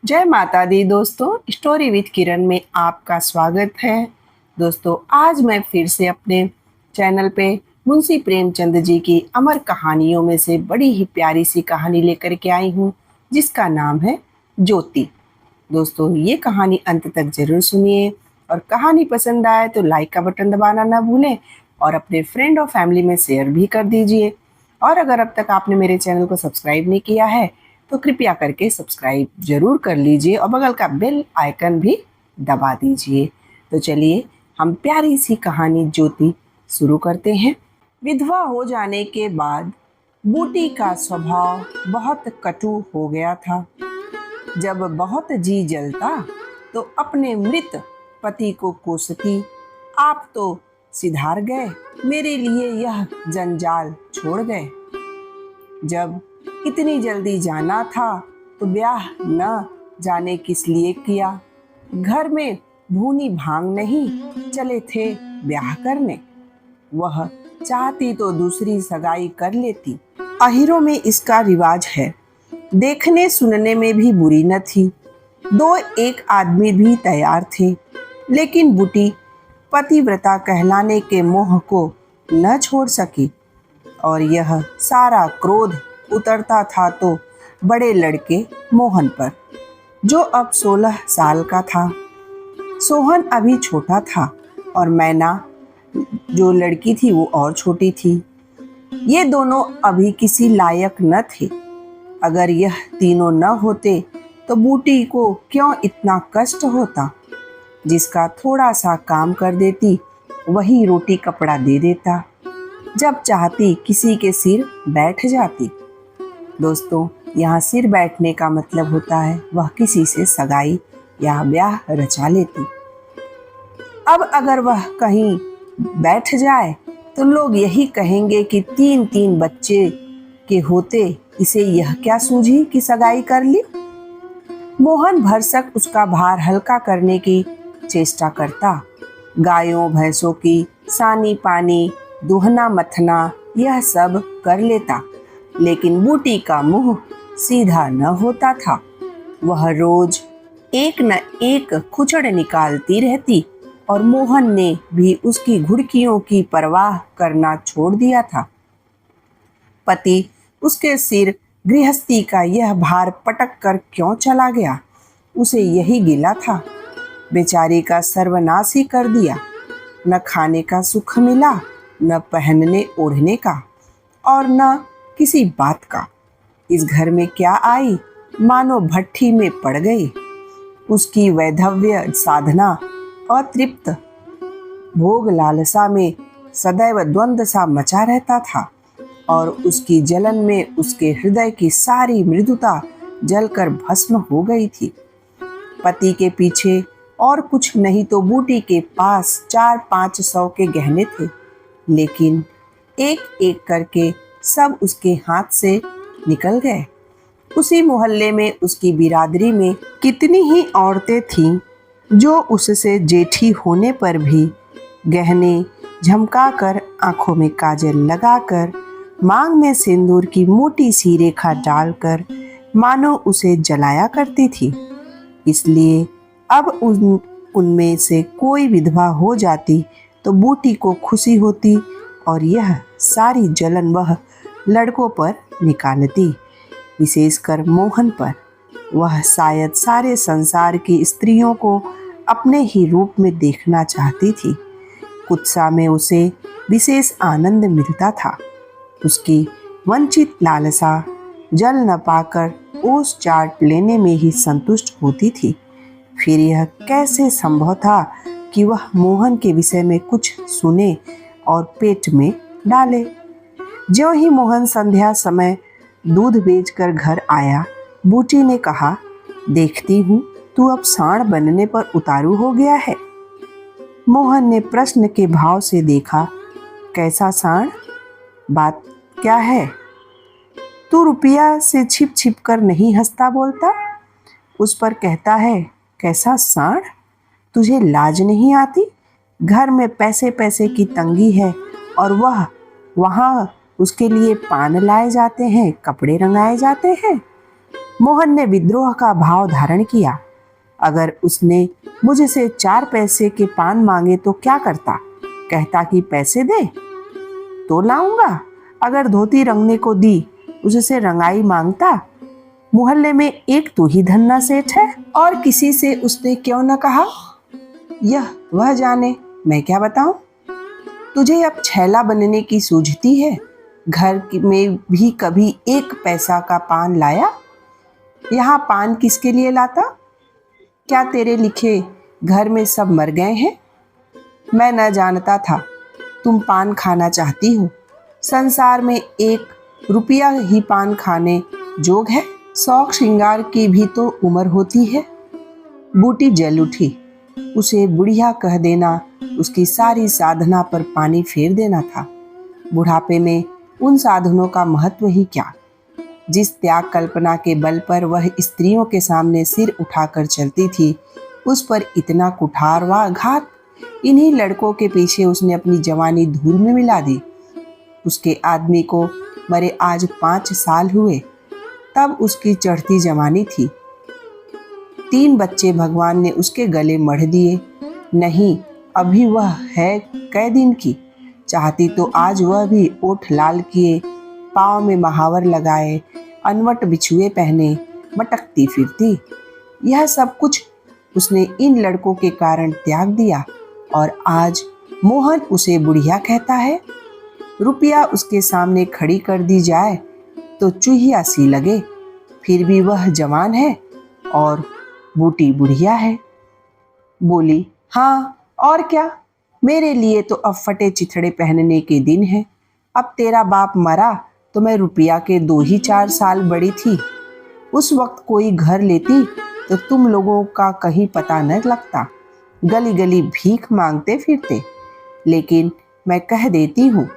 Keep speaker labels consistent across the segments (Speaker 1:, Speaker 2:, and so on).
Speaker 1: जय माता दी दोस्तों, स्टोरी विद किरण में आपका स्वागत है। दोस्तों, आज मैं फिर से अपने चैनल पे मुंशी प्रेमचंद जी की अमर कहानियों में से बड़ी ही प्यारी सी कहानी लेकर के आई हूँ, जिसका नाम है ज्योति। दोस्तों, ये कहानी अंत तक जरूर सुनिए और कहानी पसंद आए तो लाइक का बटन दबाना ना भूलें और अपने फ्रेंड और फैमिली में शेयर भी कर दीजिए। और अगर अब तक आपने मेरे चैनल को सब्सक्राइब नहीं किया है तो कृपया करके सब्सक्राइब जरूर कर लीजिए और बगल का बेल आइकन भी दबा दीजिए। तो चलिए हम प्यारी सी कहानी ज्योति शुरू करते हैं। विधवा हो जाने के बाद बूटी का स्वभाव बहुत कटु हो गया था। जब बहुत जी जलता तो अपने मृत पति को कोसती, आप तो सिधार गए, मेरे लिए यह जंजाल छोड़ गए। जब इतनी जल्दी जाना था तो ब्याह न जाने किस लिए किया। घर में भूनी भांग नहीं, चले थे ब्याह करने। वह चाहती तो दूसरी सगाई कर लेती। अहिरों में इसका रिवाज है। देखने सुनने में भी बुरी न थी। दो एक आदमी भी तैयार थे, लेकिन बूटी पतिव्रता कहलाने के मोह को न छोड़ सकी और यह सारा क्रोध उतरता था तो बड़े लड़के मोहन पर, जो अब 16 साल का था। सोहन अभी छोटा था और मैना जो लड़की थी वो और छोटी थी। ये दोनों अभी किसी लायक न थे। अगर यह तीनों न होते तो बूटी को क्यों इतना कष्ट होता। जिसका थोड़ा सा काम कर देती वही रोटी कपड़ा दे देता। जब चाहती किसी के सिर बैठ जाती। दोस्तों, यहाँ सिर बैठने का मतलब होता है वह किसी से सगाई या ब्याह रचा लेती। अब अगर वह कहीं बैठ जाए तो लोग यही कहेंगे कि 3-3 बच्चे के होते इसे यह क्या सूझी कि सगाई कर ली। मोहन भरसक उसका भार हल्का करने की चेष्टा करता। गायों भैंसों की सानी पानी दूहना मथना यह सब कर लेता, लेकिन बूटी का मुंह सीधा न होता था। वह रोज एक न एक खुचड़ निकालती रहती और मोहन ने भी उसकी घुड़कियों की परवाह करना छोड़ दिया था। पति उसके सिर गृहस्थी का यह भार पटक कर क्यों चला गया, उसे यही गिला था। बेचारी का सर्वनाश ही कर दिया। न खाने का सुख मिला, न पहनने ओढ़ने का और न किसी बात का। इस घर में क्या आई, मानो भट्ठी में पड़ गई। उसकी वैधव्य साधना अतृप्त भोग लालसा में सदैव द्वंद्व सा मचा रहता था और उसकी जलन में उसके हृदय की सारी मृदुता जलकर भस्म हो गई थी। पति के पीछे और कुछ नहीं तो बूटी के पास 400-500 के गहने थे, लेकिन एक एक करके सब उसके हाथ से निकल गए। उसी मोहल्ले में उसकी बिरादरी में कितनी ही औरतें थीं जो उससे जेठी होने पर भी गहने झमकाकर, आंखों में काजल लगाकर, मांग में सिंदूर की मोटी सी रेखा डालकर मानो उसे जलाया करती थी। इसलिए अब उनमें से कोई विधवा हो जाती तो बूटी को खुशी होती और यह सारी जलन वह लड़कों पर निकालती, विशेषकर मोहन पर। वह शायद सारे संसार की स्त्रियों को अपने ही रूप में देखना चाहती थी। कुत्सा में उसे विशेष आनंद मिलता था। उसकी वंचित लालसा जल न पाकर ओस चाट लेने में ही संतुष्ट होती थी। फिर यह कैसे संभव था कि वह मोहन के विषय में कुछ सुने और पेट में डाले। ज्यों ही मोहन संध्या समय दूध बेचकर घर आया, बूटी ने कहा, देखती हूँ तू अब साँड़ बनने पर उतारू हो गया है। मोहन ने प्रश्न के भाव से देखा, कैसा साँड़? बात क्या है? तू रुपया से छिप छिप कर नहीं हंसता बोलता, उस पर कहता है कैसा साँड़? तुझे लाज नहीं आती? घर में पैसे पैसे की तंगी है और वह वहाँ उसके लिए पान लाए जाते हैं, कपड़े रंगाए जाते हैं। मोहन ने विद्रोह का भाव धारण किया। अगर उसने मुझसे 4 पैसे के पान मांगे तो क्या करता? कहता कि पैसे दे तो लाऊंगा। अगर धोती रंगने को दी, उससे रंगाई मांगता। मोहल्ले में एक तू ही धन्ना सेठ है, और किसी से उसने क्यों न कहा? यह वह जाने, मैं क्या बताऊं। तुझे अब छैला बनने की सूझती है। घर में भी कभी 1 पैसा का पान लाया? यहाँ पान किसके लिए लाता? क्या तेरे लिखे घर में सब मर गए हैं? मैं न जानता था तुम पान खाना चाहती हो। संसार में 1 रुपया ही पान खाने जोग है। शौक श्रृंगार की भी तो उम्र होती है। बूटी जल उठी। उसे बुढ़िया कह देना उसकी सारी साधना पर पानी फेर देना था। बुढ़ापे में उन साधनों का महत्व ही क्या, जिस त्याग कल्पना के बल पर वह स्त्रियों के सामने सिर उठाकर चलती थी, उस पर इतना कुठार व घात। इन्हीं लड़कों के पीछे उसने अपनी जवानी धूल में मिला दी। उसके आदमी को मरे आज 5 साल हुए, तब उसकी चढ़ती जवानी थी। 3 बच्चे भगवान ने उसके गले मढ़ दिए। नहीं, अभी वह है कै दिन की। चाहती तो आज वह भी ओठ लाल किए, पाँव में महावर लगाए, अनवट बिछुए पहने मटकती फिरती। यह सब कुछ उसने इन लड़कों के कारण त्याग दिया, और आज मोहन उसे बुढ़िया कहता है। रुपया उसके सामने खड़ी कर दी जाए तो चूहिया सी लगे, फिर भी वह जवान है और बूटी बुढ़िया है। बोली, हाँ और क्या, मेरे लिए तो अब फटे चिथड़े पहनने के दिन है। अब तेरा बाप मरा तो मैं रुपया के 2 ही 4 साल बड़ी थी। उस वक्त कोई घर लेती तो तुम लोगों का कहीं पता न लगता, गली गली भीख मांगते फिरते। लेकिन मैं कह देती हूँ,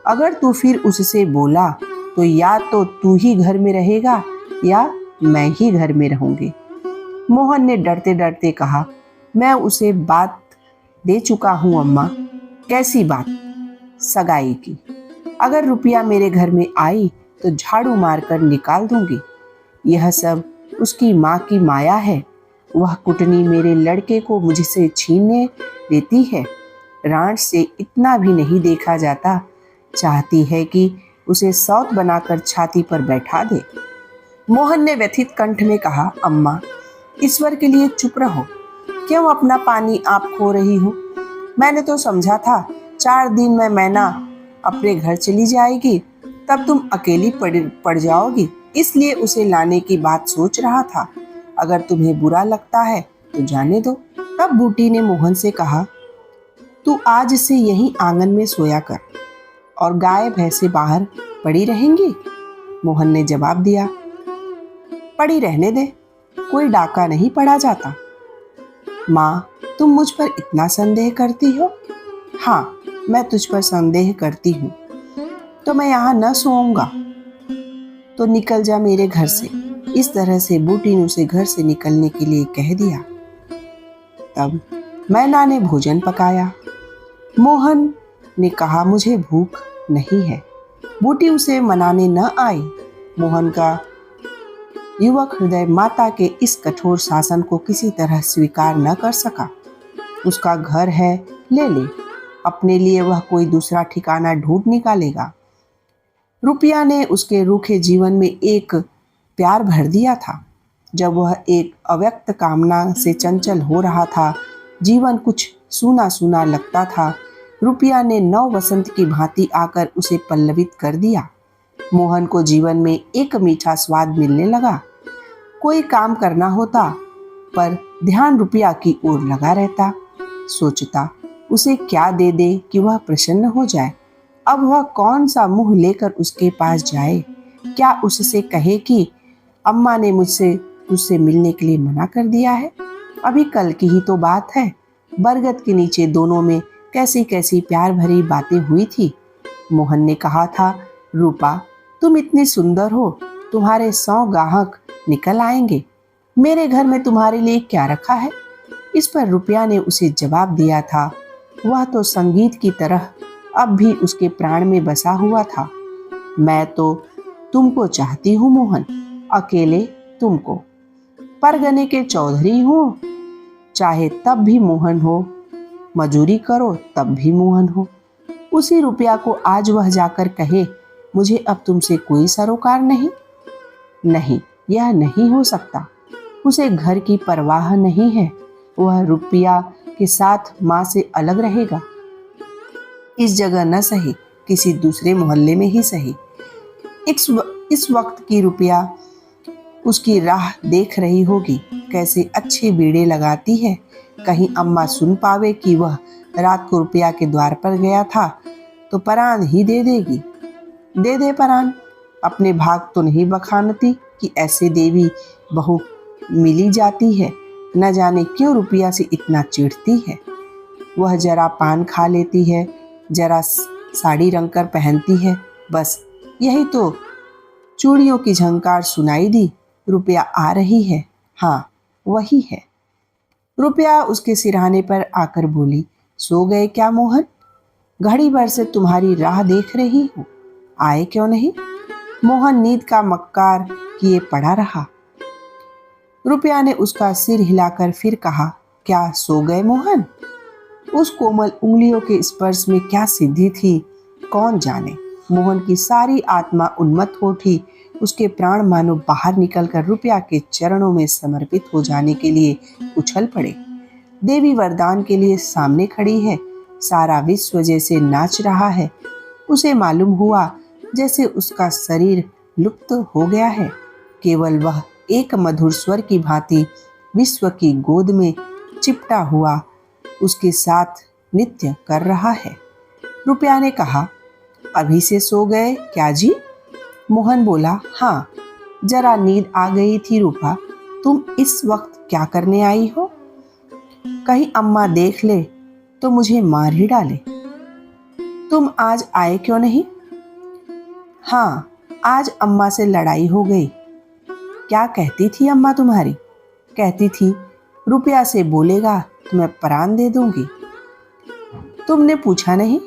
Speaker 1: अगर तू फिर उससे बोला तो या तो तू ही घर में रहेगा या मैं ही घर में रहूंगी। मोहन ने डरते डरते कहा, मैं उसे बात दे चुका हूँ अम्मा। कैसी बात? सगाई की। अगर रुपया मेरे घर में आई तो झाड़ू मारकर निकाल दूंगी। यह सब उसकी माँ की माया है। वह कुटनी मेरे लड़के को मुझसे छीनने देती है। रांट से इतना भी नहीं देखा जाता। चाहती है कि उसे सौत बनाकर छाती पर बैठा दे। मोहन ने व्यथित कंठ में कहा, अम्मा ईश्वर के लिए चुप रहो। क्यों अपना पानी आप खो रही हो? मैंने तो समझा था 4 दिन में मैना अपने घर चली जाएगी, तब तुम अकेली पड़ जाओगी, इसलिए उसे लाने की बात सोच रहा था। अगर तुम्हें बुरा लगता है तो जाने दो। तब बूटी ने मोहन से कहा, तू आज से यहीं आंगन में सोया कर और गाय भैंसे बाहर पड़ी रहेंगी। मोहन ने जवाब दिया, पड़ी रहने दे, कोई डाका नहीं पड़ा जाता। माँ, तुम मुझ पर इतना संदेह करती हो? हाँ, मैं तुझ पर संदेह करती हूँ, तो मैं यहाँ न सोऊंगा। तो निकल जा मेरे घर से। इस तरह से बूटी ने उसे घर से निकलने के लिए कह दिया। तब मैना ने भोजन पकाया। मोहन ने कहा, मुझे भूख नहीं है। बूटी उसे मनाने न आई। मोहन का युवक हृदय माता के इस कठोर शासन को किसी तरह स्वीकार न कर सका। उसका घर है, ले ले, अपने लिए वह कोई दूसरा ठिकाना ढूंढ निकालेगा। रुपया ने उसके रूखे जीवन में एक प्यार भर दिया था। जब वह एक अव्यक्त कामना से चंचल हो रहा था, जीवन कुछ सूना सूना लगता था, रुपया ने नव वसंत की भांति आकर उसे पल्लवित कर दिया। मोहन को जीवन में एक मीठा स्वाद मिलने लगा। कोई काम करना होता पर ध्यान रुपया की ओर लगा रहता। सोचता, उसे क्या दे दे कि वह प्रसन्न हो जाए। अब वह कौन सा मुंह लेकर उसके पास जाए? क्या उससे कहे कि अम्मा ने मुझसे तुझसे मिलने के लिए मना कर दिया है? अभी कल की ही तो बात है। बरगद के नीचे दोनों में कैसी कैसी प्यार भरी बातें हुई थी। मोहन ने कहा था, रूपा तुम इतनी सुंदर हो, तुम्हारे 100 ग्राहक निकल आएंगे। मेरे घर में तुम्हारे लिए क्या रखा है? इस पर रुपया ने उसे जवाब दिया था। वह तो संगीत की तरह अब भी उसके प्राण में बसा हुआ था। मैं तो तुमको चाहती हूँ मोहन, अकेले तुमको। परगने के चौधरी हो, चाहे तब भी मोहन हो, मजूरी करो तब भी मोहन हो। उसी रुपया को आज वह जाकर कहे, मुझे अब तुमसे कोई सरोकार नहीं। नहीं, यह नहीं हो सकता। उसे घर की परवाह नहीं है। वह रुपया के साथ माँ से अलग रहेगा। इस जगह न सही, किसी दूसरे मोहल्ले में ही सही। इस वक्त की रुपया उसकी राह देख रही होगी, कैसे अच्छे बीड़े लगाती है। कहीं अम्मा सुन पावे कि वह रात को रुपया के द्वार पर गया था तो परान ही दे देगी। दे दे परान, अपने भाग तो नहीं बखानती कि ऐसे देवी बहू मिली जाती है। न जाने क्यों रुपया से इतना चिढ़ती है। वह जरा पान खा लेती है, जरा साड़ी रंगकर पहनती है, बस यही तो। चूड़ियों की झंकार सुनाई दी, रुपया आ रही है। हाँ, वही है। रुपया उसके सिरहाने पर आकर बोली, सो गए क्या मोहन? घड़ी भर से तुम्हारी राह देख रही हूँ, आए क्यों नहीं? मोहन नींद का मक्कार किए पड़ा रहा। रुपया ने उसका सिर हिलाकर फिर कहा, क्या सो गए मोहन? उस कोमल उंगलियों के स्पर्श में क्या सिद्धि थी, कौन जाने। मोहन की सारी आत्मा उन्मत्त हो उठी। उसके प्राण मानो बाहर निकलकर रुपया के चरणों में समर्पित हो जाने के लिए उछल पड़े। देवी वरदान के लिए सामने खड़ी है। सारा विश्व जैसे नाच रहा है। उसे मालूम हुआ जैसे उसका शरीर लुप्त हो गया है। केवल वह एक मधुर स्वर की भांति विश्व की गोद में चिपटा हुआ उसके साथ नृत्य कर रहा है। रुपया ने कहा, अभी से सो गए क्या जी? मोहन बोला, हाँ, जरा नींद आ गई थी रूपा। तुम इस वक्त क्या करने आई हो? कहीं अम्मा देख ले तो मुझे मार ही डाले। तुम आज आए क्यों नहीं? हाँ, आज अम्मा से लड़ाई हो गई। क्या कहती थी अम्मा तुम्हारी? कहती थी, रुपया से बोलेगा तो मैं प्राण दे दूंगी। तुमने पूछा नहीं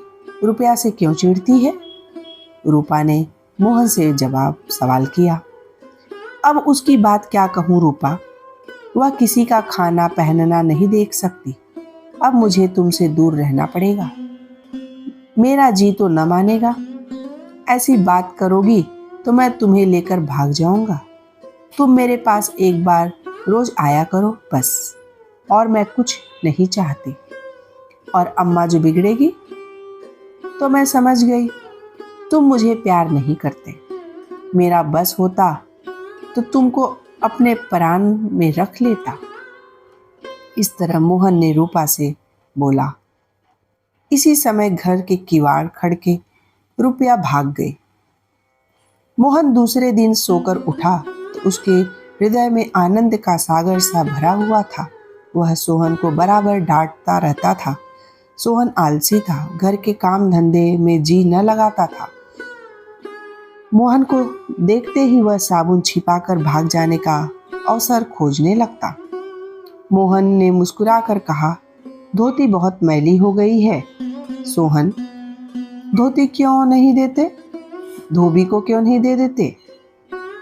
Speaker 1: रुपया से क्यों चिढ़ती है? रूपा ने मोहन से जवाब सवाल किया। अब उसकी बात क्या कहूँ रूपा, वह किसी का खाना पहनना नहीं देख सकती। अब मुझे तुमसे दूर रहना पड़ेगा। मेरा जी तो न मानेगा। ऐसी बात करोगी तो मैं तुम्हें लेकर भाग जाऊंगा। तुम मेरे पास एक बार रोज आया करो बस, और मैं कुछ नहीं चाहती। और अम्मा जो बिगड़ेगी तो मैं समझ गई, तुम मुझे प्यार नहीं करते। मेरा बस होता तो तुमको अपने प्राण में रख लेता। इस तरह मोहन ने रूपा से बोला। इसी समय घर के किवाड़ खड़के रुपया भाग गई। मोहन दूसरे दिन सोकर उठा तो उसके हृदय में आनंद का सागर सा भरा हुआ था। वह सोहन को बराबर डांटता रहता था। सोहन आलसी था, घर के काम धंधे में जी न लगाता था। मोहन को देखते ही वह साबुन छिपाकर भाग जाने का अवसर खोजने लगता। मोहन ने मुस्कुराकर कहा, धोती बहुत मैली हो गई है। सोहन, धोती क्यों नहीं देते? धोबी को क्यों नहीं दे देते?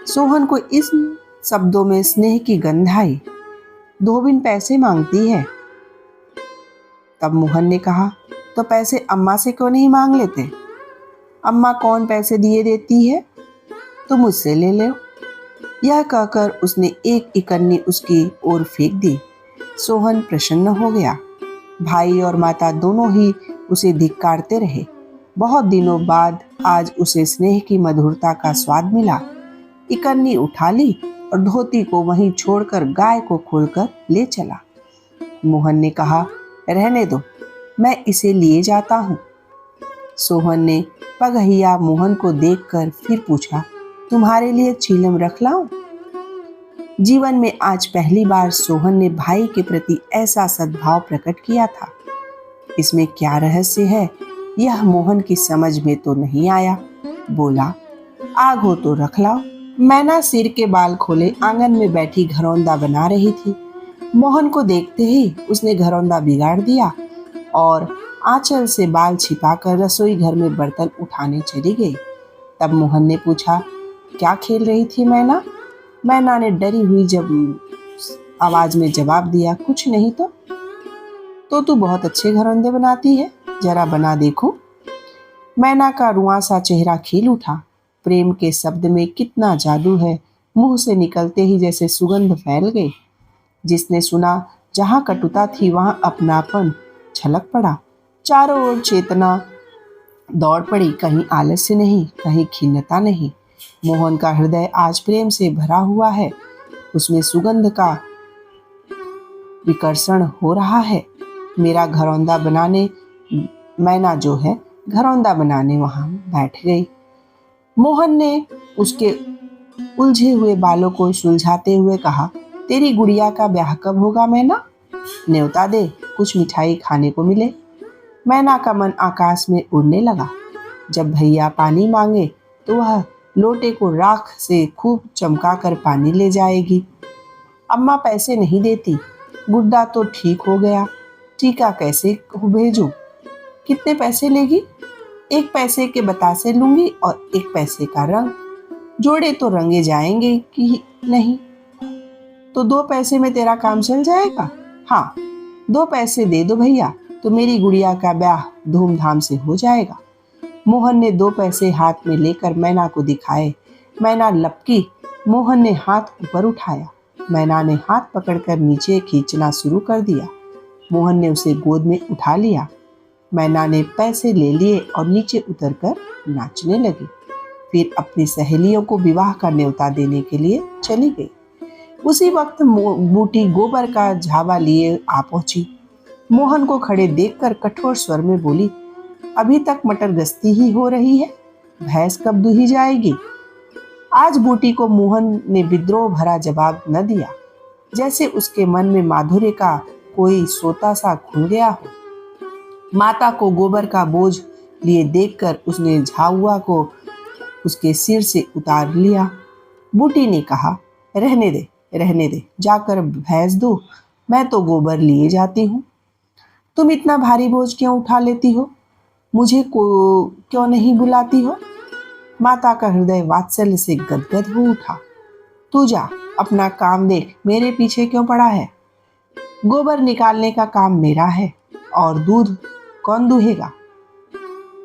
Speaker 1: सोहन को इस शब्दों में स्नेह की गंध आई। धोबिन पैसे मांगती है। तब मोहन ने कहा, तो पैसे अम्मा से क्यों नहीं मांग लेते? अम्मा कौन पैसे दिए देती है, तो मुझसे ले लो। यह कहकर उसने एक इकन्नी उसकी ओर फेंक दी। सोहन प्रसन्न हो गया। भाई और माता दोनों ही उसे धिक्कारते रहे। बहुत दिनों बाद आज उसे स्नेह की मधुरता का स्वाद मिला। इकन्नी उठा ली और धोती को वहीं छोड़कर गाय को खोलकर ले चला। मोहन ने कहा, रहने दो, मैं इसे लिए जाता हूँ। सोहन ने पगहिया मोहन को देखकर फिर पूछा, तुम्हारे लिए चीलम रख लाऊं? जीवन में आज पहली बार सोहन ने भाई के प्रति ऐसा सद्भाव प्रकट किया था। इसमें क्या रहस्य है, यह मोहन की समझ में तो नहीं आया। बोला, आग हो तो रख लाओ। मैना सिर के बाल खोले आंगन में बैठी घरौंदा बना रही थी। मोहन को देखते ही उसने घरौंदा बिगाड़ दिया और आंचल से बाल छिपाकर रसोई घर में बर्तन उठाने चली गई। तब मोहन ने पूछा, क्या खेल रही थी मैना? मैना ने डरी हुई जब आवाज में जवाब दिया, कुछ नहीं तो तू बहुत अच्छे घरौंदे बनाती है, जरा बना देखूं। मैना का रुआं सा चेहरा खिल उठा। प्रेम के शब्द में कितना जादू है। मुंह से निकलते ही जैसे सुगंध फैल गई। जिसने सुना, जहां कटुता थी वहां अपनापन छलक पड़ा। चारों ओर चेतना दौड़ पड़ी, कहीं आलस्य नहीं, कहीं खिन्नता नहीं। मोहन का हृदय आज प्रेम से भरा हुआ है। उसमें सुगंध का विकर्षण हो रहा है। मेरा घरौंदा बनाने, मैना जो है घरौंदा बनाने वहां बैठ गई। मोहन ने उसके उलझे हुए बालों को सुलझाते हुए कहा, तेरी गुड़िया का ब्याह कब होगा मैना? न्योता दे, कुछ मिठाई खाने को मिले। मैना का मन आकाश में उड़ने लगा। जब भैया पानी मांगे तो वह लोटे को राख से खूब चमकाकर पानी ले जाएगी। अम्मा पैसे नहीं देती, गुड्डा तो ठीक हो गया, टीका कैसे भेजूं? कितने पैसे लेगी? 1 पैसे के बतासे लूंगी और 1 पैसे का रंग। जोड़े तो रंगे जाएंगे कि नहीं? तो 2 पैसे में तेरा काम चल जाएगा? हाँ, 2 पैसे दे दो भैया, तो मेरी गुड़िया का ब्याह धूमधाम से हो जाएगा। मोहन ने 2 पैसे हाथ में लेकर मैना को दिखाए। मैना लपकी। मोहन ने हाथ ऊपर उठाया। मैना ने हाथ पकड़कर नीचे खींचना शुरू कर दिया। मोहन ने उसे गोद में उठा लिया। मैना ने पैसे ले लिए और नीचे उतरकर नाचने लगी। फिर अपनी सहेलियों को विवाह का न्योता देने के लिए चली गई। उसी वक्त बूटी गोबर का झावा लिए आ पहुंची। मोहन को खड़े देखकर कठोर स्वर में बोली, अभी तक मटर गश्ती ही हो रही है, भैंस कब दूही जाएगी? आज बूटी को मोहन ने विद्रोह भरा जवाब न दिया, जैसे उसके मन में माधुर्य का कोई सोता सा खुल गया हो। माता को गोबर का बोझ लिए देखकर उसने झाउआ को उसके सिर से उतार लिया। बूटी ने कहा, रहने दे, जाकर भैंस दो, मैं तो गोबर लिए जाती हूँ। तुम इतना भारी बोझ क्यों उठा लेती हो? मुझे को क्यों नहीं बुलाती हो? माता का हृदय वात्सल्य से गदगद हो उठा। तू जा, अपना काम देख, मेरे पीछे क्यों पड़ा है? गोबर निकालने का काम मेरा है और दूध कौन दूहेगा?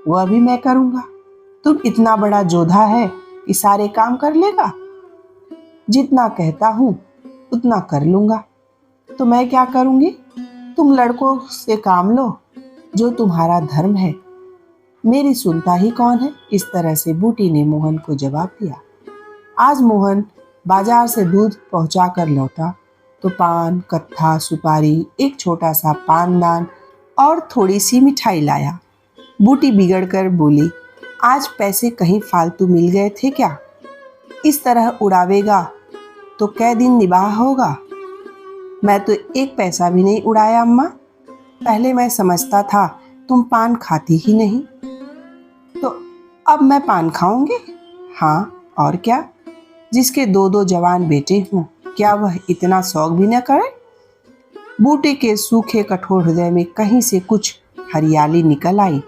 Speaker 1: वह भी मैं करूंगा। तुम इतना बड़ा जोधा है कि सारे काम कर लेगा? जितना कहता हूं उतना कर लूंगा। तो मैं क्या करूंगी? तुम लड़कों से काम लो, जो तुम्हारा धर्म है। मेरी सुनता ही कौन है? इस तरह से बूटी ने मोहन को जवाब दिया। आज मोहन बाजार से दूध पहुंचा कर लौटा तो पान, कत्था, सुपारी, एक छोटा सा पानदान और थोड़ी सी मिठाई लाया। बूटी बिगड़कर बोली, आज पैसे कहीं फालतू मिल गए थे क्या? इस तरह उड़ावेगा तो कै दिन निबाह होगा? मैं तो 1 पैसा भी नहीं उड़ाया अम्मा। पहले मैं समझता था तुम पान खाती ही नहीं, तो अब मैं पान खाऊंगी? हाँ और क्या? जिसके 2-2 जवान बेटे हों, क्या वह इतना शौक भी न करे? बूटे के सूखे कठोर हृदय में कहीं से कुछ हरियाली निकल आई।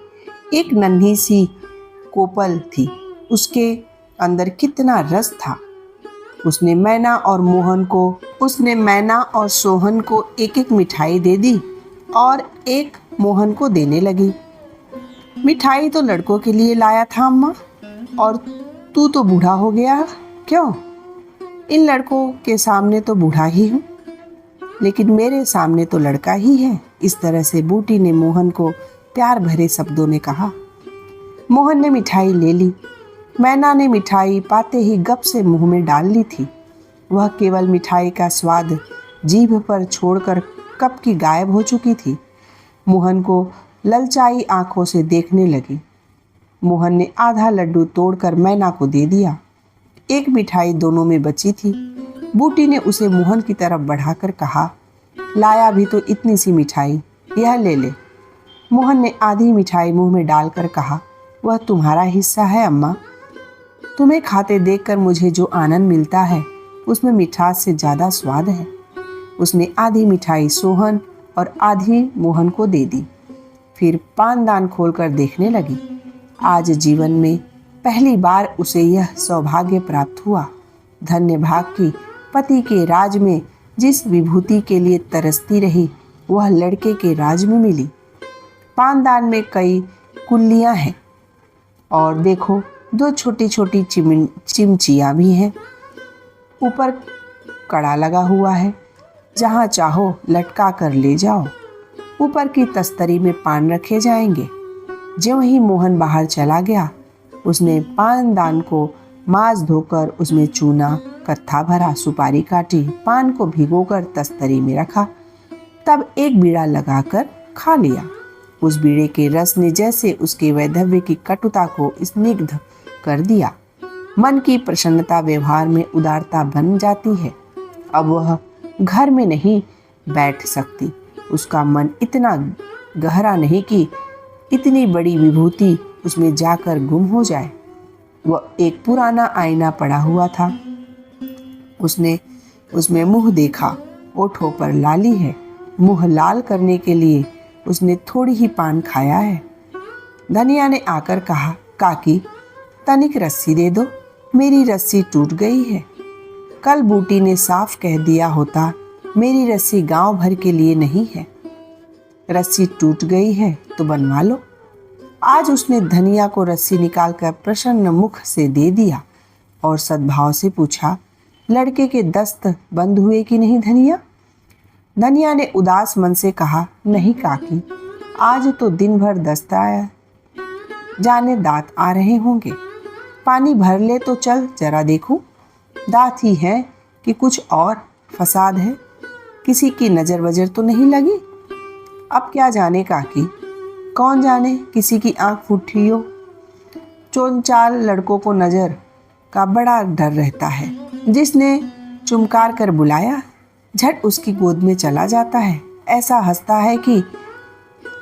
Speaker 1: एक नन्ही सी कोपल थी, उसके अंदर कितना रस था। उसने मैना और सोहन को एक एक मिठाई दे दी और एक मोहन को देने लगी। मिठाई तो लड़कों के लिए लाया था अम्मा, और तू तो बूढ़ा हो गया क्यों? इन लड़कों के सामने तो बूढ़ा ही हूँ, लेकिन मेरे सामने तो लड़का ही है। इस तरह से बूटी ने मोहन को प्यार भरे शब्दों में कहा। मोहन ने मिठाई ले ली। मैना ने मिठाई पाते ही गप से मुंह में डाल ली थी। वह केवल मिठाई का स्वाद जीभ पर छोड़कर कब की गायब हो चुकी थी। मोहन को ललचाई आंखों से देखने लगी। मोहन ने आधा लड्डू तोड़कर मैना को दे दिया। एक मिठाई दोनों में बची थी। बूटी ने उसे मोहन की तरफ बढ़ाकर कहा, लाया भी तो इतनी सी मिठाई, यह ले ले। मोहन ने आधी मिठाई मुंह में डालकर कहा, वह तुम्हारा हिस्सा है अम्मा। तुम्हें खाते देखकर मुझे जो आनंद मिलता है उसमें मिठास से ज़्यादा स्वाद है। उसने आधी मिठाई सोहन और आधी मोहन को दे दी। फिर पानदान खोलकर देखने लगी। आज जीवन में पहली बार उसे यह सौभाग्य प्राप्त हुआ। धन्य भाग की पति के राज में जिस विभूति के लिए तरसती रही वह लड़के के राज में मिली। पानदान में कई कुल्लियां हैं और देखो 2 छोटी छोटी चिमचियां भी हैं। ऊपर कड़ा लगा हुआ है, जहाँ चाहो लटका कर ले जाओ। ऊपर की तस्तरी में पान रखे जाएंगे। ज्यों ही मोहन बाहर चला गया, उसने पानदान को मांस धोकर उसमें चूना कत्था भरा, सुपारी काटी, पान को भिगोकर तस्तरी में रखा, तब एक बीड़ा लगाकर खा लिया। उस बीड़े के रस ने जैसे उसके वैधव्य की कटुता को स्निग्ध कर दिया। मन की प्रसन्नता व्यवहार में उदारता बन जाती है। अब वह घर में नहीं बैठ सकती। उसका मन इतना गहरा नहीं कि इतनी बड़ी विभूति उसमें जाकर गुम हो जाए। वह एक पुराना आईना पड़ा हुआ था। उसने उसमें मुंह देखा। ओठों पर लाली है। मुंह लाल करने के लिए उसने थोड़ी ही पान खाया है। धनिया ने आकर कहा, काकी तनिक रस्सी दे दो, मेरी रस्सी टूट गई है। कल बूटी ने साफ कह दिया होता, मेरी रस्सी गांव भर के लिए नहीं है। रस्सी टूट गई है तो बनवा लो। आज उसने धनिया को रस्सी निकालकर प्रसन्न मुख से दे दिया और सद्भाव से पूछा, लड़के के दस्त बंद हुए कि नहीं धनिया? धनिया ने उदास मन से कहा, नहीं काकी, आज तो दिन भर दस्त आया, जाने दांत आ रहे होंगे। पानी भर ले तो चल जरा देखूं। दांत ही है कि कुछ और फसाद है? किसी की नजर वजर तो नहीं लगी? अब क्या जाने काकी, कौन जाने किसी की आंख फूटी हो। चोनचाल लड़कों को नजर का बड़ा डर रहता है। जिसने चुमकार कर बुलाया झट उसकी गोद में चला जाता है। ऐसा हंसता है कि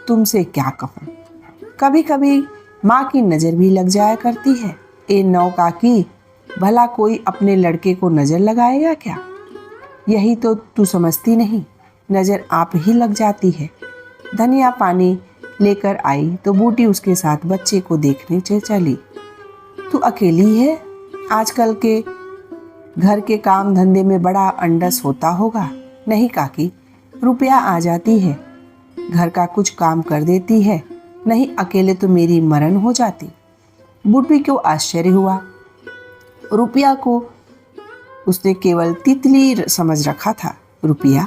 Speaker 1: तुमसे क्या कहूँ। कभी कभी माँ की नज़र भी लग जाया करती है। ए नौ काकी, भला कोई अपने लड़के को नज़र लगाएगा क्या? यही तो तू समझती नहीं, नज़र आप ही लग जाती है। धनिया पानी लेकर आई तो बूटी उसके साथ बच्चे को देखने चली। तू अकेली है? आजकल के घर के काम धंधे में बड़ा अंडस होता होगा। नहीं काकी, रुपया आ जाती है, घर का कुछ काम कर देती है, नहीं अकेले तो मेरी मरण हो जाती। बूटी को आश्चर्य हुआ। रुपया को उसने केवल तितली समझ रखा था। रुपया?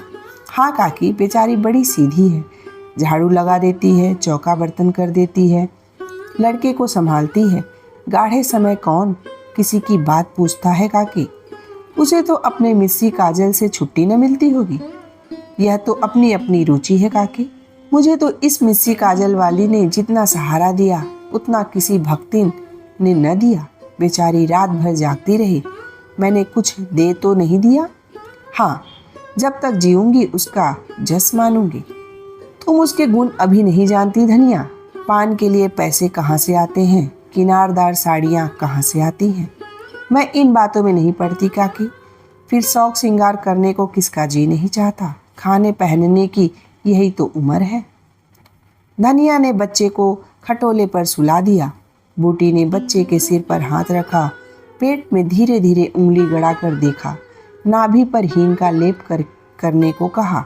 Speaker 1: हाँ काकी, बेचारी बड़ी सीधी है, झाड़ू लगा देती है, चौका बर्तन कर देती है, लड़के को संभालती है। गाढ़े समय कौन किसी की बात पूछता है काकी? उसे तो अपने मिस्सी काजल से छुट्टी न मिलती होगी। यह तो अपनी अपनी रुचि है काकी। मुझे तो इस मिस्सी काजल वाली ने जितना सहारा दिया उतना किसी भक्तिन ने न दिया। बेचारी रात भर जागती रही, मैंने कुछ दे तो नहीं दिया। हाँ, जब तक जीऊंगी उसका जस मानूंगी। तुम उसके गुण अभी नहीं जानती धनिया। पान के लिए पैसे कहाँ से आते हैं, किनारदार साड़ियाँ कहाँ से आती हैं, मैं इन बातों में नहीं पड़ती काकी। फिर शौक श्रृंगार करने को किसका जी नहीं चाहता। खाने पहनने की यही तो उम्र है। धनिया ने बच्चे को खटोले पर सुला दिया। बूटी ने बच्चे के सिर पर हाथ रखा, पेट में धीरे धीरे उंगली गड़ाकर देखा, नाभि पर हींग का लेप करने को कहा।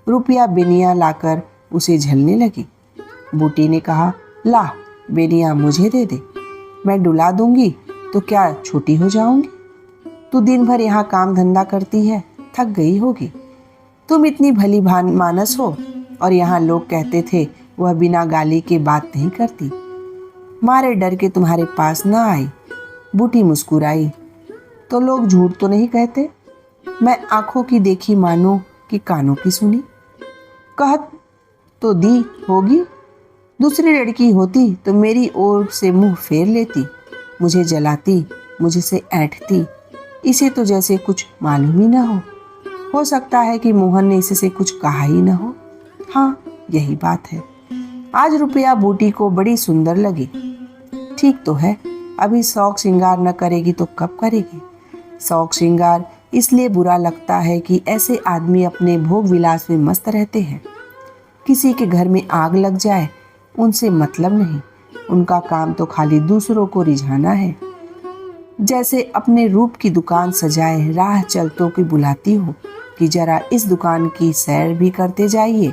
Speaker 1: रुपया बेनिया लाकर उसे झलने लगी। बूटी ने कहा, ला बेनिया मुझे दे दे, मैं डुला दूंगी तो क्या छोटी हो जाऊंगी? तू दिन भर यहाँ काम धंधा करती है, थक गई होगी। तुम इतनी भली मानस हो और यहाँ लोग कहते थे वह बिना गाली के बात नहीं करती। मारे डर के तुम्हारे पास न आई। बूटी मुस्कुराई, तो लोग झूठ तो नहीं कहते? मैं आंखों की देखी मानो कि कानों की सुनी। कहत तो दी होगी, दूसरी लड़की होती तो मेरी ओर से मुंह फेर लेती, मुझे जलाती, मुझे से ऐंठती। इसे तो जैसे कुछ मालूम ही ना हो सकता है कि मोहन ने इससे कुछ कहा ही ना हो। हाँ, यही बात है। आज रुपया बूटी को बड़ी सुंदर लगी। ठीक तो है, अभी शौक श्रृंगार न करेगी तो कब करेगी? शौक श्रृंगार इसलिए बुरा लगता है कि ऐसे आदमी अपने भोग विलास में मस्त रहते हैं। किसी के घर में आग लग जाए उनसे मतलब नहीं, उनका काम तो खाली दूसरों को रिझाना है। जैसे अपने रूप की दुकान सजाए राह चलतों की बुलाती हो कि जरा इस दुकान की सैर भी करते जाइए।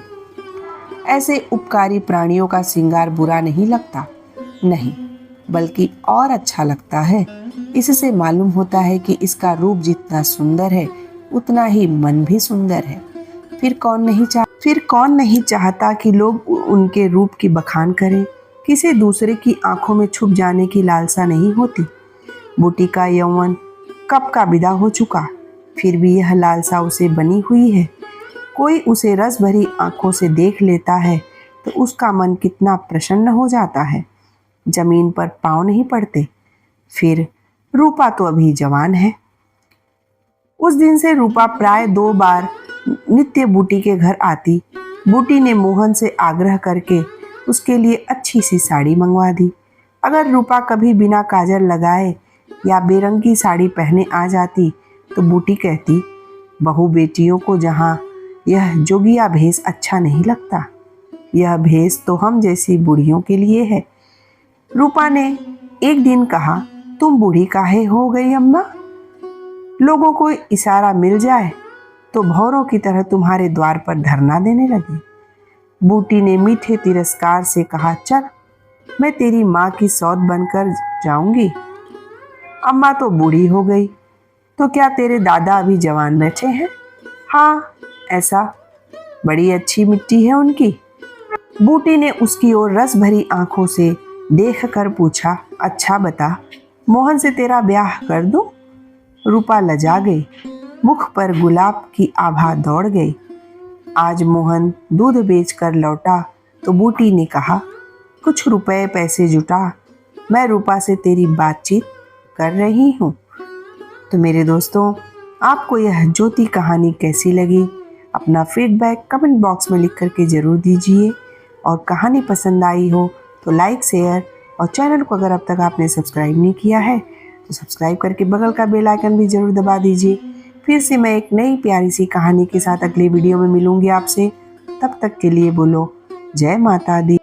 Speaker 1: ऐसे उपकारी प्राणियों का श्रृंगार बुरा नहीं लगता, नहीं, बल्कि और अच्छा लगता है। इससे मालूम होता है कि इसका रूप जितना सुंदर है उतना ही मन भी सुंदर है। फिर कौन नहीं चाहता कि लोग उनके रूप की बखान करें। किसी दूसरे की आंखों में छुप जाने की लालसा नहीं होती। बूटी का यौवन कब का विदा हो चुका, फिर भी यह लालसा उसे बनी हुई है। कोई उसे रस भरी आंखों से देख लेता है तो उसका मन कितना प्रसन्न हो जाता है, जमीन पर पांव नहीं पड़ते। फिर रूपा तो अभी जवान है। उस दिन से रूपा प्राय 2 बार नित्य बूटी के घर आती। बूटी ने मोहन से आग्रह करके उसके लिए अच्छी सी साड़ी मंगवा दी। अगर रूपा कभी बिना काजल लगाए या बेरंगी साड़ी पहने आ जाती तो बूटी कहती, बहू बेटियों को जहाँ यह जोगिया भेष अच्छा नहीं लगता, यह भेष तो हम जैसी बूढ़ियों के लिए है। रूपा ने एक दिन कहा, तुम बूढ़ी काहे हो गई अम्मा? लोगों को इशारा मिल जाए तो भौरों की तरह तुम्हारे द्वार पर धरना देने लगी। बूटी ने मीठे तिरस्कार से कहा, चल मैं तेरी माँ की सौत बनकर जाऊंगी। अम्मा तो बूढ़ी हो गई, तो क्या तेरे दादा अभी जवान बैठे हैं? हाँ, ऐसा, बड़ी अच्छी मिट्टी है उनकी। बूटी ने उसकी ओर रस भरी आंखों से देख कर पूछा, अच्छा बता, मोहन से तेरा ब्याह कर दूं? रूपा लजा गई, मुख पर गुलाब की आभा दौड़ गई। आज मोहन दूध बेचकर लौटा तो बूटी ने कहा, कुछ रुपए पैसे जुटा, मैं रूपा से तेरी बातचीत कर रही हूँ। तो मेरे दोस्तों, आपको यह ज्योति कहानी कैसी लगी? अपना फीडबैक कमेंट बॉक्स में लिख करके ज़रूर दीजिए। और कहानी पसंद आई हो तो लाइक, शेयर और चैनल को अगर अब तक आपने सब्सक्राइब नहीं किया है तो सब्सक्राइब करके बगल का बेल आइकन भी ज़रूर दबा दीजिए। फिर से मैं एक नई प्यारी सी कहानी के साथ अगली वीडियो में मिलूंगी आपसे। तब तक के लिए बोलो जय माता दी।